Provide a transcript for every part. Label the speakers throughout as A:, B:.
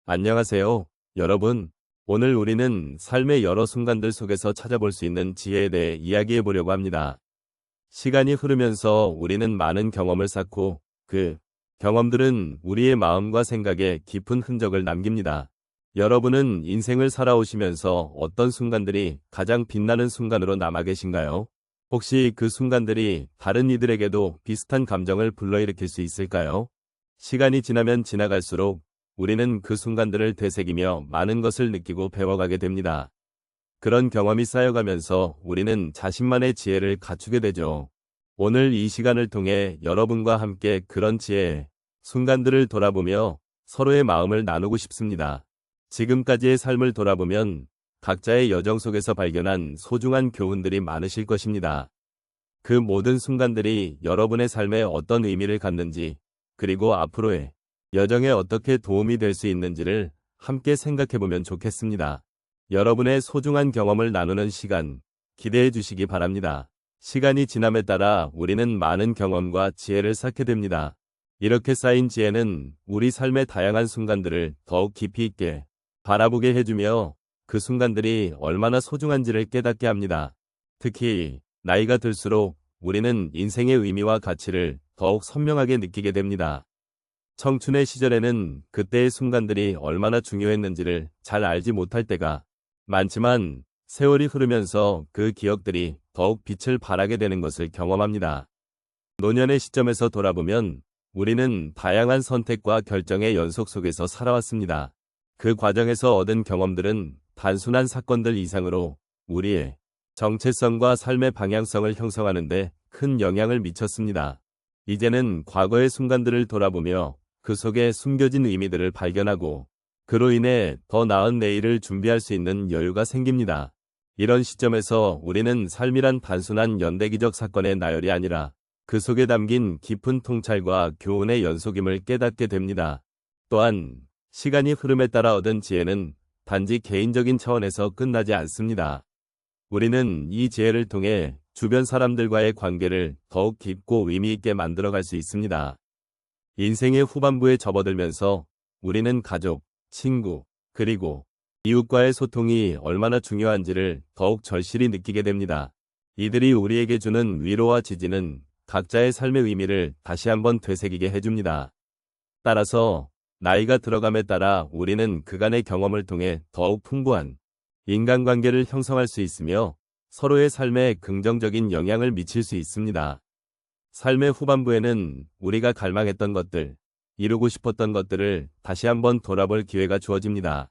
A: 안녕하세요, 여러분. 오늘 우리는 삶의 여러 순간들 속에서 찾아볼 수 있는 지혜에 대해 이야기해 보려고 합니다. 시간이 흐르면서 우리는 많은 경험을 쌓고 그 경험들은 우리의 마음과 생각에 깊은 흔적을 남깁니다. 여러분은 인생을 살아오시면서 어떤 순간들이 가장 빛나는 순간으로 남아 계신가요? 혹시 그 순간들이 다른 이들에게도 비슷한 감정을 불러일으킬 수 있을까요? 시간이 지나면 지나갈수록 우리는 그 순간들을 되새기며 많은 것을 느끼고 배워가게 됩니다. 그런 경험이 쌓여가면서 우리는 자신만의 지혜를 갖추게 되죠. 오늘 이 시간을 통해 여러분과 함께 그런 지혜의 순간들을 돌아보며 서로의 마음을 나누고 싶습니다. 지금까지의 삶을 돌아보면 각자의 여정 속에서 발견한 소중한 교훈들이 많으실 것입니다. 그 모든 순간들이 여러분의 삶에 어떤 의미를 갖는지, 그리고 앞으로의 여정에 어떻게 도움이 될 수 있는지를 함께 생각해보면 좋겠습니다. 여러분의 소중한 경험을 나누는 시간, 기대해 주시기 바랍니다. 시간이 지남에 따라 우리는 많은 경험과 지혜를 쌓게 됩니다. 이렇게 쌓인 지혜는 우리 삶의 다양한 순간들을 더욱 깊이 있게 바라보게 해주며 그 순간들이 얼마나 소중한지를 깨닫게 합니다. 특히 나이가 들수록 우리는 인생의 의미와 가치를 더욱 선명하게 느끼게 됩니다. 청춘의 시절에는 그때의 순간들이 얼마나 중요했는지를 잘 알지 못할 때가 많지만 세월이 흐르면서 그 기억들이 더욱 빛을 발하게 되는 것을 경험합니다. 노년의 시점에서 돌아보면 우리는 다양한 선택과 결정의 연속 속에서 살아왔습니다. 그 과정에서 얻은 경험들은 단순한 사건들 이상으로 우리의 정체성과 삶의 방향성을 형성하는 데 큰 영향을 미쳤습니다. 이제는 과거의 순간들을 돌아보며 그 속에 숨겨진 의미들을 발견하고 그로 인해 더 나은 내일을 준비할 수 있는 여유가 생깁니다. 이런 시점에서 우리는 삶이란 단순한 연대기적 사건의 나열이 아니라 그 속에 담긴 깊은 통찰과 교훈의 연속임을 깨닫게 됩니다. 또한 시간이 흐름에 따라 얻은 지혜는 단지 개인적인 차원에서 끝나지 않습니다. 우리는 이 지혜를 통해 주변 사람들과의 관계를 더욱 깊고 의미 있게 만들어갈 수 있습니다. 인생의 후반부에 접어들면서 우리는 가족, 친구, 그리고 이웃과의 소통이 얼마나 중요한지를 더욱 절실히 느끼게 됩니다. 이들이 우리에게 주는 위로와 지지는 각자의 삶의 의미를 다시 한번 되새기게 해줍니다. 따라서 나이가 들어감에 따라 우리는 그간의 경험을 통해 더욱 풍부한 인간관계를 형성할 수 있으며 서로의 삶에 긍정적인 영향을 미칠 수 있습니다. 삶의 후반부에는 우리가 갈망했던 것들, 이루고 싶었던 것들을 다시 한번 돌아볼 기회가 주어집니다.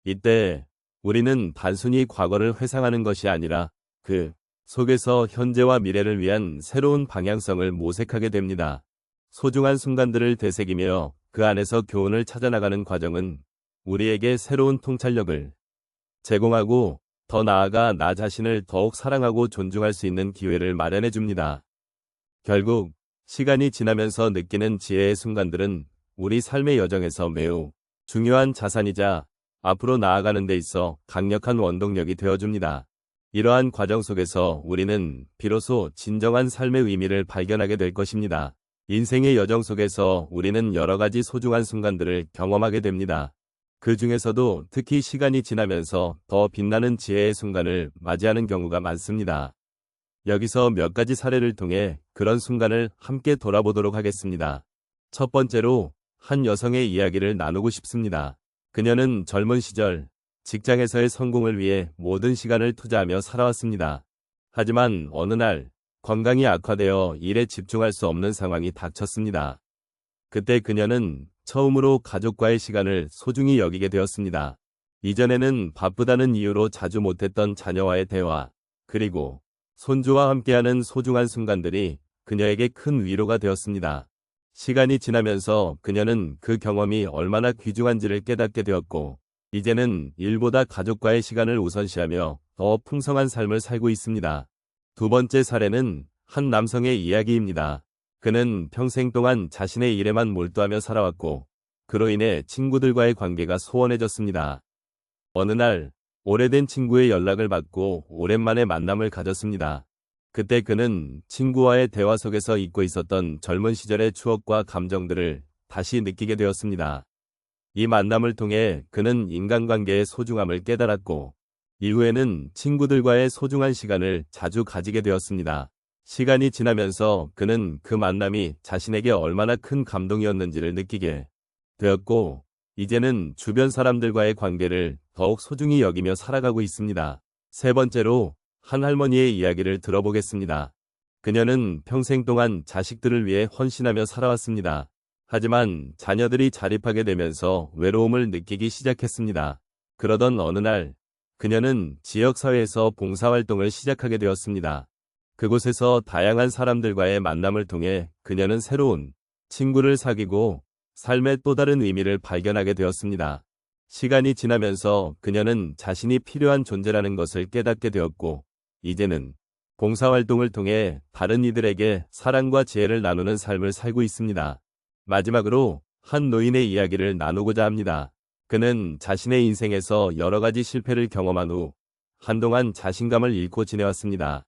A: 이때 우리는 단순히 과거를 회상하는 것이 아니라 그 속에서 현재와 미래를 위한 새로운 방향성을 모색하게 됩니다. 소중한 순간들을 되새기며 그 안에서 교훈을 찾아나가는 과정은 우리에게 새로운 통찰력을 제공하고 더 나아가 나 자신을 더욱 사랑하고 존중할 수 있는 기회를 마련해 줍니다. 결국 시간이 지나면서 느끼는 지혜의 순간들은 우리 삶의 여정에서 매우 중요한 자산이자 앞으로 나아가는 데 있어 강력한 원동력이 되어줍니다. 이러한 과정 속에서 우리는 비로소 진정한 삶의 의미를 발견하게 될 것입니다. 인생의 여정 속에서 우리는 여러 가지 소중한 순간들을 경험하게 됩니다. 그 중에서도 특히 시간이 지나면서 더 빛나는 지혜의 순간을 맞이하는 경우가 많습니다. 여기서 몇 가지 사례를 통해 그런 순간을 함께 돌아보도록 하겠습니다. 첫 번째로 한 여성의 이야기를 나누고 싶습니다. 그녀는 젊은 시절 직장에서의 성공을 위해 모든 시간을 투자하며 살아왔습니다. 하지만 어느 날 건강이 악화되어 일에 집중할 수 없는 상황이 닥쳤습니다. 그때 그녀는 처음으로 가족과의 시간을 소중히 여기게 되었습니다. 이전에는 바쁘다는 이유로 자주 못했던 자녀와의 대화, 그리고 손주와 함께하는 소중한 순간들이 그녀에게 큰 위로가 되었습니다. 시간이 지나면서 그녀는 그 경험이 얼마나 귀중한지를 깨닫게 되었고, 이제는 일보다 가족과의 시간을 우선시하며 더 풍성한 삶을 살고 있습니다. 두 번째 사례는 한 남성의 이야기입니다. 그는 평생 동안 자신의 일에만 몰두하며 살아왔고, 그로 인해 친구들과의 관계가 소원해졌습니다. 어느 날 오래된 친구의 연락을 받고 오랜만에 만남을 가졌습니다. 그때 그는 친구와의 대화 속에서 잊고 있었던 젊은 시절의 추억과 감정들을 다시 느끼게 되었습니다. 이 만남을 통해 그는 인간관계의 소중함을 깨달았고, 이후에는 친구들과의 소중한 시간을 자주 가지게 되었습니다. 시간이 지나면서 그는 그 만남이 자신에게 얼마나 큰 감동이었는지를 느끼게 되었고, 이제는 주변 사람들과의 관계를 더욱 소중히 여기며 살아가고 있습니다. 세 번째로, 한 할머니의 이야기를 들어보겠습니다. 그녀는 평생 동안 자식들을 위해 헌신하며 살아왔습니다. 하지만 자녀들이 자립하게 되면서 외로움을 느끼기 시작했습니다. 그러던 어느 날, 그녀는 지역사회에서 봉사활동을 시작하게 되었습니다. 그곳에서 다양한 사람들과의 만남을 통해 그녀는 새로운 친구를 사귀고 삶의 또 다른 의미를 발견하게 되었습니다. 시간이 지나면서 그녀는 자신이 필요한 존재라는 것을 깨닫게 되었고, 이제는 봉사활동을 통해 다른 이들에게 사랑과 지혜를 나누는 삶을 살고 있습니다. 마지막으로 한 노인의 이야기를 나누고자 합니다. 그는 자신의 인생에서 여러 가지 실패를 경험한 후 한동안 자신감을 잃고 지내왔습니다.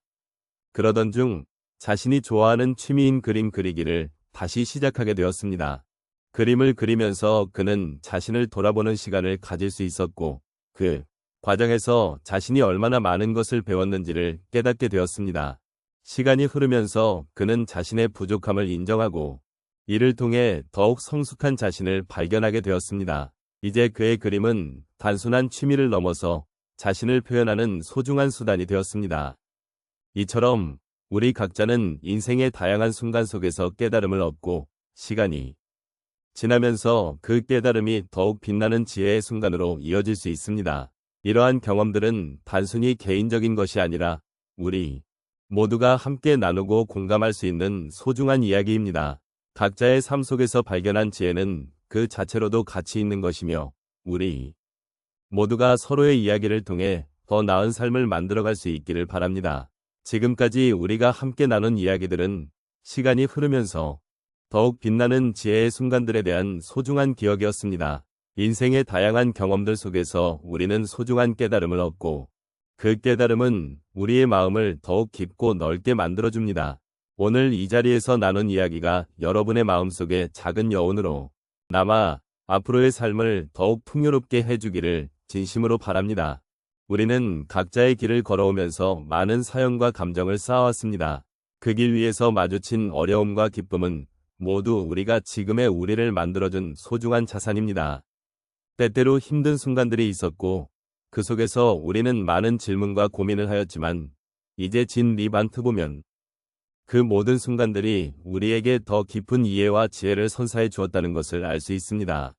A: 그러던 중 자신이 좋아하는 취미인 그림 그리기를 다시 시작하게 되었습니다. 그림을 그리면서 그는 자신을 돌아보는 시간을 가질 수 있었고, 그 과정에서 자신이 얼마나 많은 것을 배웠는지를 깨닫게 되었습니다. 시간이 흐르면서 그는 자신의 부족함을 인정하고, 이를 통해 더욱 성숙한 자신을 발견하게 되었습니다. 이제 그의 그림은 단순한 취미를 넘어서 자신을 표현하는 소중한 수단이 되었습니다. 이처럼 우리 각자는 인생의 다양한 순간 속에서 깨달음을 얻고, 시간이 지나면서 그 깨달음이 더욱 빛나는 지혜의 순간으로 이어질 수 있습니다. 이러한 경험들은 단순히 개인적인 것이 아니라 우리 모두가 함께 나누고 공감할 수 있는 소중한 이야기입니다. 각자의 삶 속에서 발견한 지혜는 그 자체로도 가치 있는 것이며, 우리 모두가 서로의 이야기를 통해 더 나은 삶을 만들어갈 수 있기를 바랍니다. 지금까지 우리가 함께 나눈 이야기들은 시간이 흐르면서 더욱 빛나는 지혜의 순간들에 대한 소중한 기억이었습니다. 인생의 다양한 경험들 속에서 우리는 소중한 깨달음을 얻고, 그 깨달음은 우리의 마음을 더욱 깊고 넓게 만들어줍니다. 오늘 이 자리에서 나눈 이야기가 여러분의 마음속에 작은 여운으로 남아 앞으로의 삶을 더욱 풍요롭게 해주기를 진심으로 바랍니다. 우리는 각자의 길을 걸어오면서 많은 사연과 감정을 쌓아왔습니다. 그 길 위에서 마주친 어려움과 기쁨은 모두 우리가 지금의 우리를 만들어준 소중한 자산입니다. 때때로 힘든 순간들이 있었고, 그 속에서 우리는 많은 질문과 고민을 하였지만, 이제 진 리반트 보면 그 모든 순간들이 우리에게 더 깊은 이해와 지혜를 선사해 주었다는 것을 알 수 있습니다.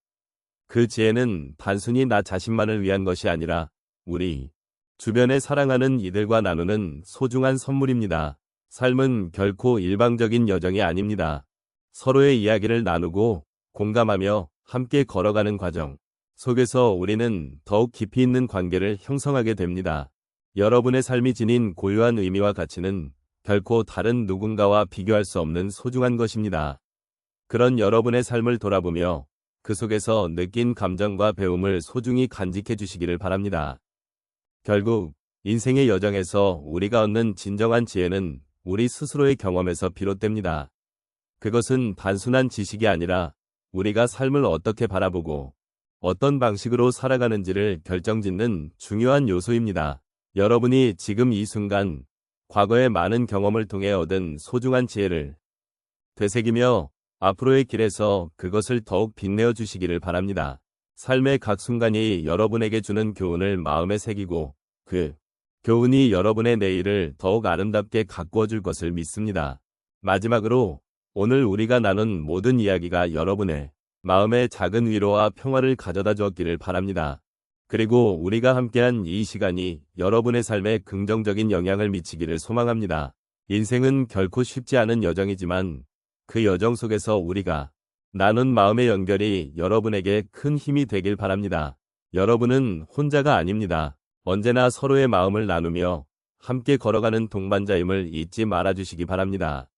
A: 그 지혜는 단순히 나 자신만을 위한 것이 아니라 우리 주변에 사랑하는 이들과 나누는 소중한 선물입니다. 삶은 결코 일방적인 여정이 아닙니다. 서로의 이야기를 나누고 공감하며 함께 걸어가는 과정 속에서 우리는 더욱 깊이 있는 관계를 형성하게 됩니다. 여러분의 삶이 지닌 고유한 의미와 가치는 결코 다른 누군가와 비교할 수 없는 소중한 것입니다. 그런 여러분의 삶을 돌아보며 그 속에서 느낀 감정과 배움을 소중히 간직해 주시기를 바랍니다. 결국 인생의 여정에서 우리가 얻는 진정한 지혜는 우리 스스로의 경험에서 비롯됩니다. 그것은 단순한 지식이 아니라 우리가 삶을 어떻게 바라보고 어떤 방식으로 살아가는지를 결정짓는 중요한 요소입니다. 여러분이 지금 이 순간 과거의 많은 경험을 통해 얻은 소중한 지혜를 되새기며 앞으로의 길에서 그것을 더욱 빛내어 주시기를 바랍니다. 삶의 각 순간이 여러분에게 주는 교훈을 마음에 새기고 그 교훈이 여러분의 내일을 더욱 아름답게 가꾸어 줄 것을 믿습니다. 마지막으로 오늘 우리가 나눈 모든 이야기가 여러분의 마음에 작은 위로와 평화를 가져다 주었기를 바랍니다. 그리고 우리가 함께한 이 시간이 여러분의 삶에 긍정적인 영향을 미치기를 소망합니다. 인생은 결코 쉽지 않은 여정이지만 그 여정 속에서 우리가 나눈 마음의 연결이 여러분에게 큰 힘이 되길 바랍니다. 여러분은 혼자가 아닙니다. 언제나 서로의 마음을 나누며 함께 걸어가는 동반자임을 잊지 말아주시기 바랍니다.